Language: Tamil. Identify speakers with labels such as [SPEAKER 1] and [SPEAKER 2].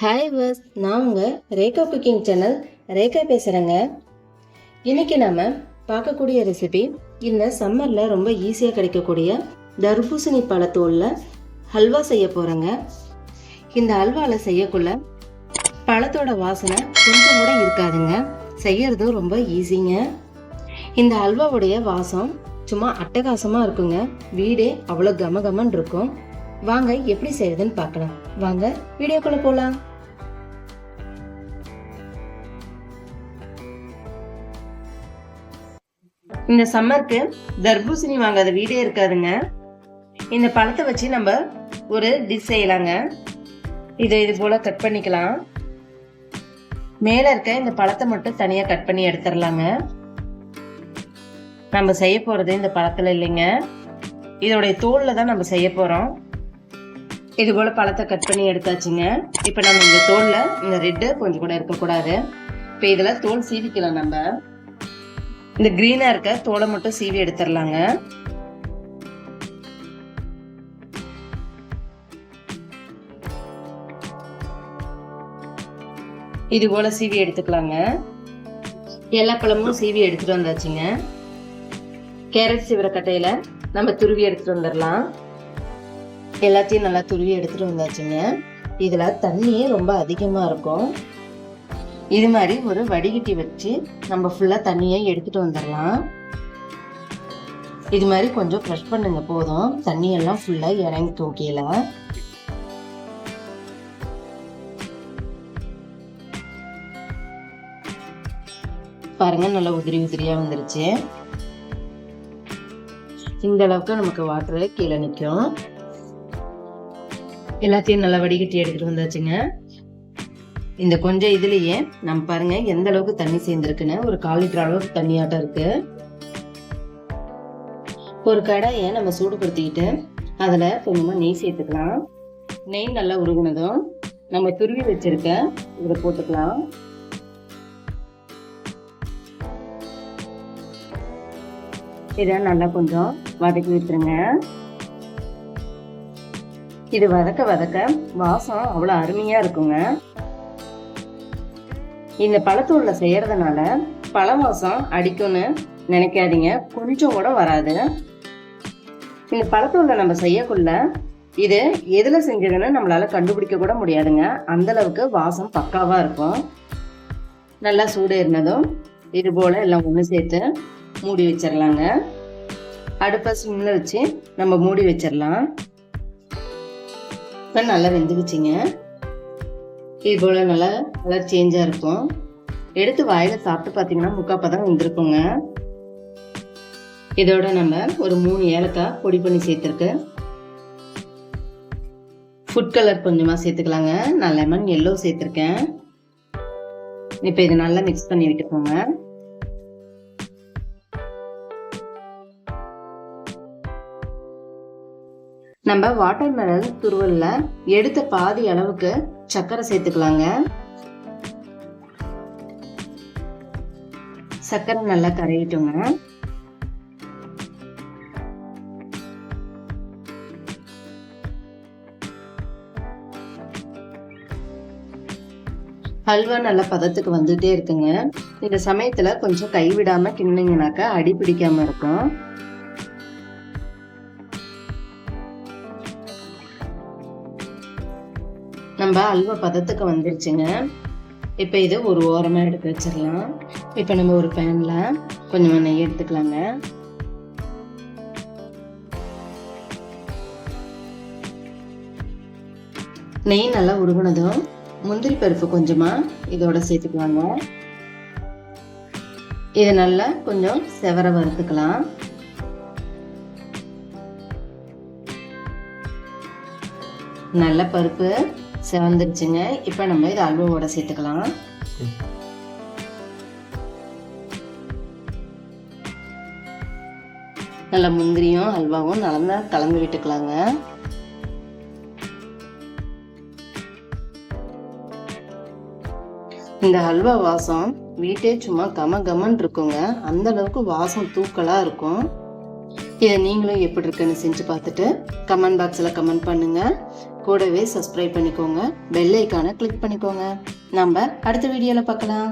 [SPEAKER 1] ஹாய் வர்ஸ், நான் உங்கள் ரேகா குக்கிங் சேனல் ரேகா பேசுகிறேங்க. இன்றைக்கி நம்ம பார்க்கக்கூடிய ரெசிபி இந்த சம்மரில் ரொம்ப ஈஸியாக கிடைக்கக்கூடிய தர்பூசணி பழத்தோலில் ஹல்வா செய்ய போகிறேங்க. இந்த ஹல்வாவில் செய்யக்குள்ள பழத்தோட வாசனை கொஞ்சம் கூட இருக்காதுங்க. செய்யறதும் ரொம்ப ஈஸிங்க. இந்த ஹல்வாவுடைய வாசம் சும்மா அட்டகாசமாக இருக்குங்க. வீடே அவ்வளோ கமகமன்னு இருக்கும். வாங்க எப்படி செய்யறதுன்னு பார்க்கலாம். வாங்க வீடியோக்குள்ள போலாம். இந்த சம்மருக்கு தர்பூசணி வாங்காத வீடே இருக்காதுங்க. இந்த பழத்தை வச்சு நம்ம ஒரு டிஷ் செய்யலாங்க. இதை இது போல கட் பண்ணிக்கலாம். மேல இருக்க இந்த பழத்தை மட்டும் தனியா கட் பண்ணி எடுத்துடலாங்க. நம்ம செய்ய போறது இந்த பழத்துல இல்லைங்க, இதோடைய தோல்ல தான் நம்ம செய்ய போறோம். இது போல பழத்தை கட் பண்ணி எடுத்தாச்சுங்க. இப்ப நம்ம இந்த தோல்ல இந்த ரெட்டு கொஞ்சம் கூட இருக்கக்கூடாது. இப்ப இதுல தோல் சீவிக்கலாம். நம்ம இந்த கிரீனா இருக்க தோலை மட்டும் சீவி எடுத்துடலாங்க. இது போல சீவி எடுத்துக்கலாங்க. எல்லா பழமும் சீவி எடுத்துட்டு வந்தாச்சுங்க. கேரட் சீவிர கட்டையில நம்ம துருவி எடுத்துட்டு வந்துடலாம். எல்லாத்தையும் நல்லா துருவி எடுத்துட்டு வந்தாச்சுங்க. இதுல தண்ணியே ரொம்ப அதிகமா இருக்கும். இது மாதிரி ஒரு வடிகட்டி வச்சு நம்ம ஃபுல்லா தண்ணியை எடுத்துட்டு வந்துடலாம். இது மாதிரி கொஞ்சம் ப்ரெஷ் பண்ணுங்க, போதும். தண்ணி எல்லாம் ஃபுல்லா இறங்கி தூக்கில. பாருங்க, நல்லா உதிரி உதிரியா வந்துருச்சு. இந்த அளவுக்கு நமக்கு வாட்டர் கீழே நிற்கும். எல்லாத்தையும் நல்லா வடிகட்டி எடுத்துட்டு வந்தாச்சுங்க. இந்த கொஞ்சம் இதுலயே நம்ம பாருங்க எந்த அளவுக்கு தண்ணி சேர்ந்துருக்குன்னு. ஒரு 1/4 லிட்டர் அளவுக்கு தண்ணியாட்டம் இருக்கு. ஒரு கடாயை நம்ம சூடுபடுத்திக்கிட்டு அதுல கொஞ்சமா நெய் சேர்த்துக்கலாம். நெய் நல்லா உருகுனதும் நம்ம துருவி வச்சிருக்க இதை போட்டுக்கலாம். இதை நல்லா கொஞ்சம் வதக்கி விட்டுருங்க. இது வதக்க வதக்க வாசம் அவ்வளோ அருமையா இருக்குங்க. இந்த பழத்தூள்ல செய்யறதுனால பழ வாசம் அடிக்கும்னு நினைக்காதீங்க, கொஞ்சம் கூட வராது. இந்த பழத்தூள்ல நம்ம செய்யக்குள்ள இது எதுல செஞ்சதுன்னு நம்மளால கண்டுபிடிக்க கூட முடியாதுங்க. அந்த அளவுக்கு வாசம் பக்காவா இருக்கும். நல்லா சூடு இருந்ததும் இது போல எல்லாம் ஒன்று சேர்த்து மூடி வச்சிடலாங்க. அடுப்பை சிம்ல வச்சு நம்ம மூடி வச்சிடலாம். இப்போ நல்லா வெந்துக்குச்சிங்க. இது போல நல்லா கலர் சேஞ்சா இருக்கும். எடுத்து வாயில சாப்பிட்டு பார்த்தீங்கன்னா முக்காப்பதான் வெந்திருக்குங்க. இதோட நம்ம ஒரு 3 ஏலக்காய் பொடி பண்ணி சேர்த்துருக்கு. ஃபுட் கலர் கொஞ்சமா சேர்த்துக்கலாங்க. நான் லெமன் எல்லோ சேர்த்துருக்கேன். இப்போ இதை நல்லா மிக்ஸ் பண்ணி விட்டுக்கோங்க. நம்ம வாட்டர்மெலன் துருவல்ல எடுத்த பாதி அளவுக்கு சர்க்கரை சேர்த்துக்கலாங்க. சர்க்கரை நல்லா கரையிட்டுங்க. ஹல்வா நல்ல பதத்துக்கு வந்துட்டே இருக்குங்க. இந்த சமயத்துல கொஞ்சம் கைவிடாம கிண்டிங்கனாக்கா அடி பிடிக்காம இருக்கும். நம்ம அல்வா பதத்துக்கு வந்துருச்சுங்க. இப்போ இது ஒரு ஓரமா எடுத்து வச்சிடலாம். இப்போ நம்ம ஒரு பேன்ல கொஞ்சமா நெய் எடுத்துக்கலாங்க. நெய் நல்லா உருகுனதும் முந்திரி பருப்பு கொஞ்சமா இதோட சேர்த்துக்கலாங்க. இதை நல்லா கொஞ்சம் செவர வறுத்துக்கலாம். நல்ல பருப்பு செவந்துருச்சுங்க. இப்போ நம்ம இது அல்வாவோட சேர்த்துக்கலாம். நல்ல முந்திரியும் அல்வாவும் நல்லா கலந்து விட்டுக்கலாங்க. இந்த அல்வா வாசம் வீட்டே சும்மா கம கமன் இருக்குங்க. அந்த அளவுக்கு வாசம் தூக்கலா இருக்கும். இதை நீங்களும் எப்படி இருக்குன்னு செஞ்சு பார்த்துட்டு கமெண்ட் பாக்ஸில் கமெண்ட் பண்ணுங்க. கூடவே சப்ஸ்கிரைப் பண்ணிக்கோங்க, பெல் ஐக்கானை கிளிக் பண்ணிக்கோங்க. நம்ம அடுத்த வீடியோவில் பார்க்கலாம்.